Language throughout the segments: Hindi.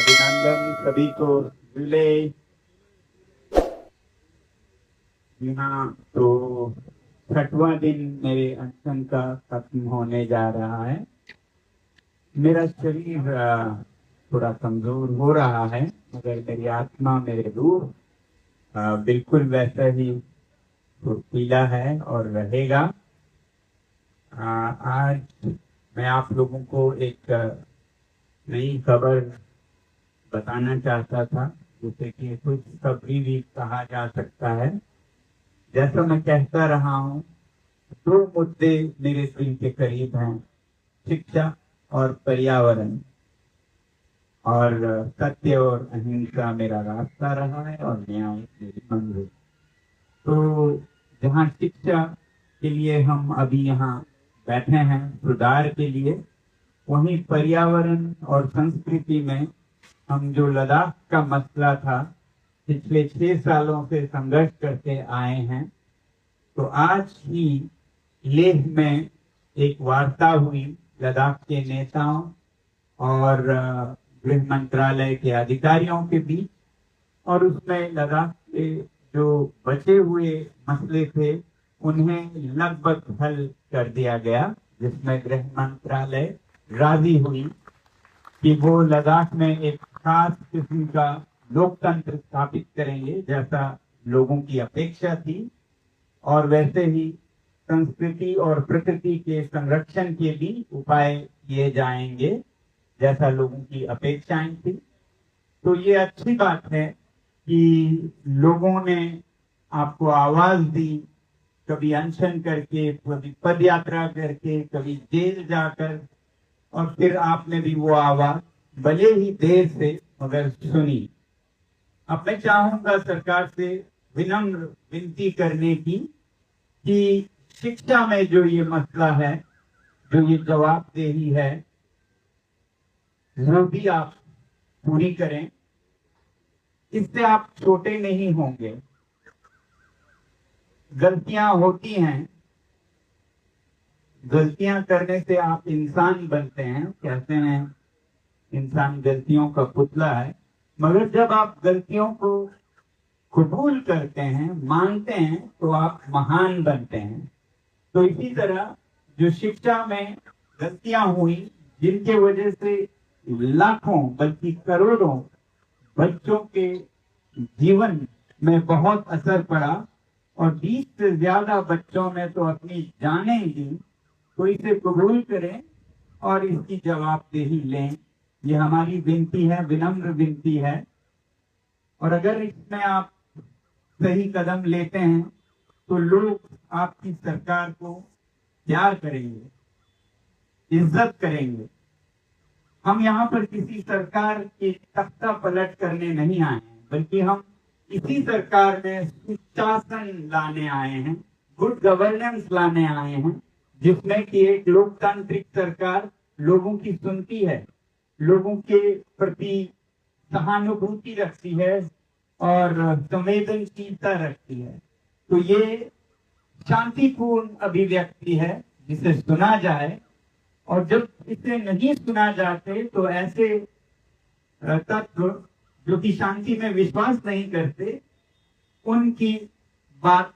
अभिनंदन सभी को मिले। जी हाँ, तो 6वां दिन मेरे अनशन का खत्म होने जा रहा है। मेरा शरीर थोड़ा कमजोर हो रहा है, मगर मेरी आत्मा, मेरे रूह बिल्कुल वैसा ही फुर्तीला है और रहेगा। आज मैं आप लोगों को एक नई खबर बताना चाहता था, जिसे कि कुछ खबरी भी कहा जा सकता है। जैसा मैं कहता रहा हूँ, दो मुद्दे मेरे दिल के करीब हैं, शिक्षा और पर्यावरण। और सत्य और अहिंसा मेरा रास्ता रहा है और न्याय मेरी मंजिल। तो जहाँ शिक्षा के लिए हम अभी यहाँ बैठे हैं, सुधार के लिए, वहीं पर्यावरण और संस्कृति में हम जो लद्दाख का मसला था, पिछले 6 सालों से संघर्ष करते आए हैं। तो आज ही लेह में एक वार्ता हुई लद्दाख के नेताओं और गृह मंत्रालय के अधिकारियों के बीच, और उसमें लद्दाख के जो बचे हुए मसले थे उन्हें लगभग हल कर दिया गया, जिसमें गृह मंत्रालय राजी हुई कि वो लद्दाख में एक खास किस्म का लोकतंत्र स्थापित करेंगे, जैसा लोगों की अपेक्षा थी, और वैसे ही संस्कृति और प्रकृति के संरक्षण के भी उपाय किए जाएंगे, जैसा लोगों की अपेक्षाएं थी। तो ये अच्छी बात है कि लोगों ने आपको आवाज दी, कभी अनशन करके, कभी पद यात्रा करके, कभी जेल जाकर, और फिर आपने भी वो आवाज भले ही देर से मगर सुनी। अब मैं चाहूंगा सरकार से विनम्र विनती करने की कि शिक्षा में जो ये मसला है, जो ये जवाबदेही है, वो भी आप पूरी करें। इससे आप छोटे नहीं होंगे। गलतियां होती हैं, गलतियां करने से आप इंसान बनते हैं। कहते हैं इंसान गलतियों का पुतला है, मगर जब आप गलतियों को कबूल करते हैं, मानते हैं, तो आप महान बनते हैं। तो इसी तरह जो शिक्षा में गलतियां हुई, जिनके वजह से लाखों बल्कि करोड़ों बच्चों के जीवन में बहुत असर पड़ा, और 20 से ज्यादा बच्चों ने तो अपनी जानें दी, तो इसे कबूल करें और इसकी जवाबदेही लें। ये हमारी विनती है, विनम्र विनती है। और अगर इसमें आप सही कदम लेते हैं तो लोग आपकी सरकार को प्यार करेंगे, इज्जत करेंगे। हम यहाँ पर किसी सरकार की तख्ता पलट करने नहीं आए हैं, बल्कि हम इसी सरकार में सुशासन लाने आए हैं, गुड गवर्नेंस लाने आए हैं, जिसमें कि एक लोकतांत्रिक सरकार लोगों की सुनती है, लोगों के प्रति सहानुभूति रखती है और संवेदनशीलता रखती है। तो ये शांतिपूर्ण अभिव्यक्ति है, जिसे सुना जाए। और जब इसे नहीं सुना जाते तो ऐसे तत्व जो कि शांति में विश्वास नहीं करते, उनकी बात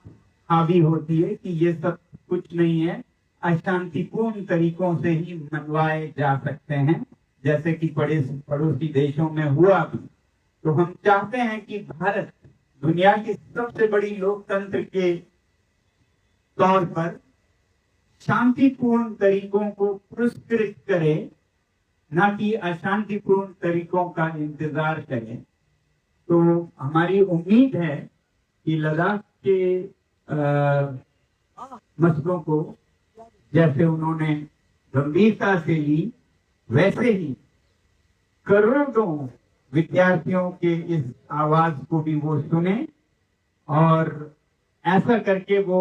हावी होती है कि ये सब कुछ नहीं है, अशांतिपूर्ण तरीकों से ही मनवाए जा सकते हैं, जैसे कि पड़ोसी देशों में हुआ भी। तो हम चाहते हैं कि भारत दुनिया की सबसे बड़ी लोकतंत्र के तौर पर शांतिपूर्ण तरीकों को पुरस्कृत करे, ना कि अशांतिपूर्ण तरीकों का इंतजार करें। तो हमारी उम्मीद है कि लद्दाख के मसलों को जैसे उन्होंने गंभीरता से ली, वैसे ही करोड़ों विद्यार्थियों के इस आवाज को भी वो सुने, और ऐसा करके वो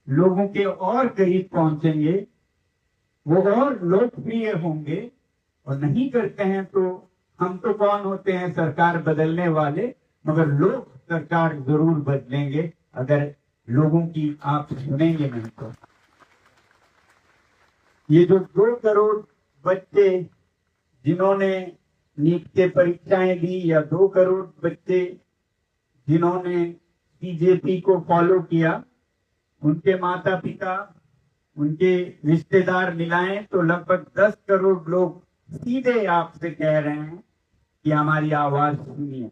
लोगों के और करीब पहुंचेंगे, वो और लोकप्रिय होंगे। और नहीं करते हैं तो हम तो कौन होते हैं सरकार बदलने वाले, मगर लोग सरकार जरूर बदलेंगे अगर लोगों की आप सुनेंगे नहीं तो। ये जो 2 करोड़ बच्चे जिन्होंने नीट के परीक्षाएं दी, या 2 करोड़ बच्चे जिन्होंने बीजेपी को फॉलो किया, उनके माता पिता, उनके रिश्तेदार मिलाएं तो लगभग 10 करोड़ लोग सीधे आपसे कह रहे हैं कि हमारी आवाज सुनिए।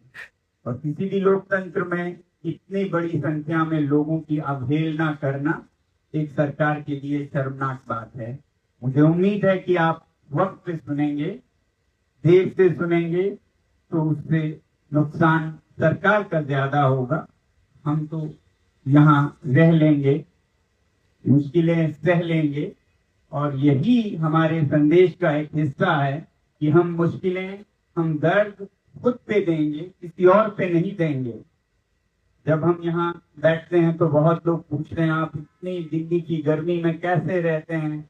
और किसी भी लोकतंत्र में इतनी बड़ी संख्या में लोगों की अवहेलना करना एक सरकार के लिए शर्मनाक बात है। मुझे उम्मीद है कि आप वक्त पे सुनेंगे, देर से सुनेंगे तो उससे नुकसान सरकार का ज्यादा होगा। हम तो यहाँ रह लेंगे, मुश्किलें सह लेंगे, और यही हमारे संदेश का एक हिस्सा है कि हम मुश्किलें, हम दर्द खुद पे देंगे, किसी और पे नहीं देंगे। जब हम यहाँ बैठते हैं तो बहुत लोग पूछते हैं आप इतनी दिल्ली की गर्मी में कैसे रहते हैं,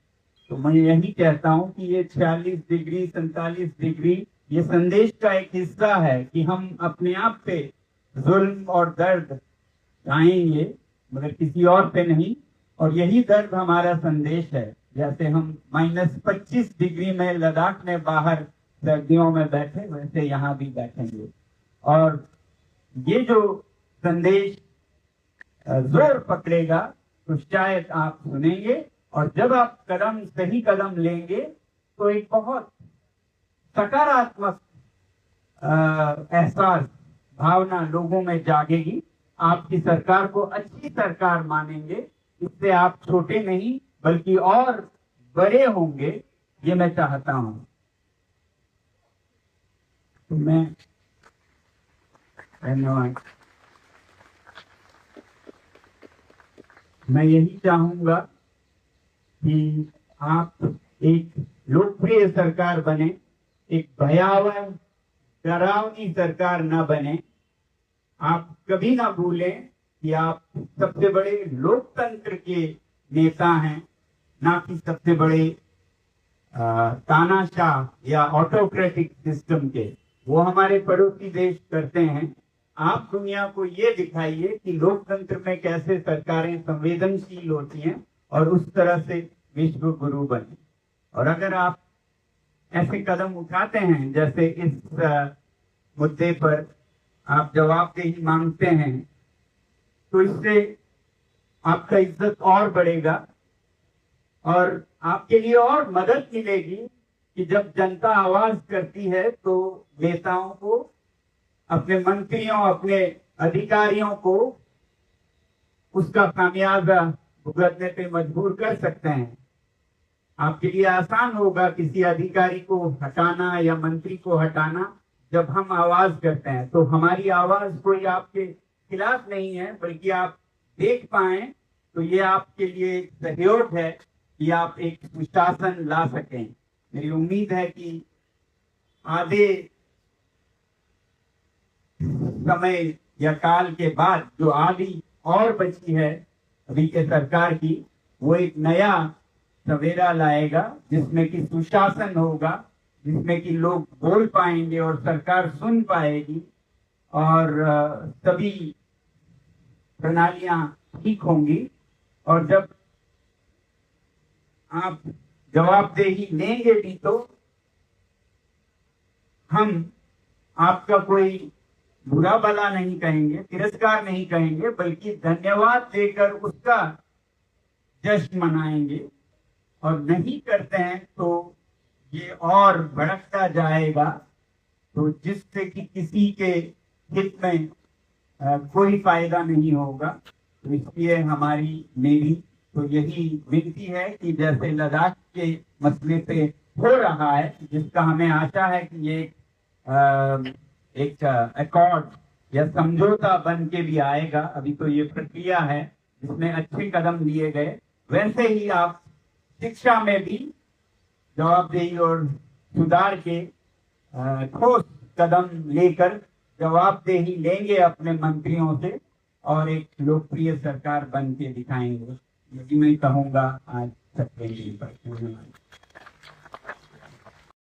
तो मैं यही कहता हूँ कि ये 46 डिग्री 47 डिग्री ये संदेश का एक हिस्सा है कि हम अपने आप पे जुल्म और दर्द ढाएंगे मगर किसी और पे नहीं। और यही दर्द हमारा संदेश है। जैसे हम -25 डिग्री में लद्दाख में बाहर सर्दियों में बैठे, वैसे यहाँ भी बैठेंगे। और ये जो संदेश जोर पकड़ेगा तो शायद आप सुनेंगे, और जब आप सही कदम लेंगे तो एक बहुत सकारात्मक एहसास, भावना लोगों में जागेगी। आपकी सरकार को अच्छी सरकार मानेंगे। इससे आप छोटे नहीं बल्कि और बड़े होंगे, ये मैं चाहता हूं। तो मैं धन्यवाद। मैं यही चाहूंगा कि आप एक लोकप्रिय सरकार बने, एक भयावह डरावनी सरकार न बने। आप कभी ना भूलें कि आप सबसे बड़े लोकतंत्र के नेता हैं, ना कि सबसे बड़े तानाशाह या ऑटोक्रेटिक सिस्टम के। वो हमारे पड़ोसी देश करते हैं। आप दुनिया को ये दिखाइए कि लोकतंत्र में कैसे सरकारें संवेदनशील होती हैं और उस तरह से विश्व गुरु बने। और अगर आप ऐसे कदम उठाते हैं, जैसे इस मुद्दे पर आप जवाबदेही मांगते हैं, तो इससे आपका इज्जत और बढ़ेगा और आपके लिए और मदद मिलेगी कि जब जनता आवाज करती है तो नेताओं को, अपने मंत्रियों, अपने अधिकारियों को उसका खामियाजा भुगतने पे मजबूर कर सकते हैं। आपके लिए आसान होगा किसी अधिकारी को हटाना या मंत्री को हटाना जब हम आवाज करते हैं। तो हमारी आवाज कोई आपके खिलाफ नहीं है, बल्कि आप देख पाए तो ये आपके लिए सहयोग है कि आप एक सुशासन ला सकें। मेरी उम्मीद है कि आधे समय या काल के बाद जो आधी और बची है अभी के सरकार की, वो एक नया सवेरा लाएगा जिसमें कि सुशासन होगा, जिसमें कि लोग बोल पाएंगे और सरकार सुन पाएगी और सभी प्रणालियां ठीक होंगी। और जब आप जवाबदेही लेंगे भी तो हम आपका कोई बुरा भला नहीं कहेंगे, तिरस्कार नहीं कहेंगे, बल्कि धन्यवाद देकर उसका जश्न मनाएंगे। और नहीं करते हैं तो ये और भड़कता जाएगा, तो जिससे कि किसी के हित में कोई फायदा नहीं होगा। तो इसलिए मेरी तो यही विनती है कि जैसे लद्दाख के मसले पे हो रहा है, जिसका हमें आशा है कि ये एक अकॉर्ड या समझौता बन के भी आएगा, अभी तो ये प्रक्रिया है जिसमें अच्छे कदम लिए गए, वैसे ही आप शिक्षा में भी जवाबदेही और सुधार के ठोस कदम लेकर जवाबदेही लेंगे अपने मंत्रियों से और एक लोकप्रिय सरकार बन के दिखाएंगे। यही मैं कहूँगा आज सबके लिए।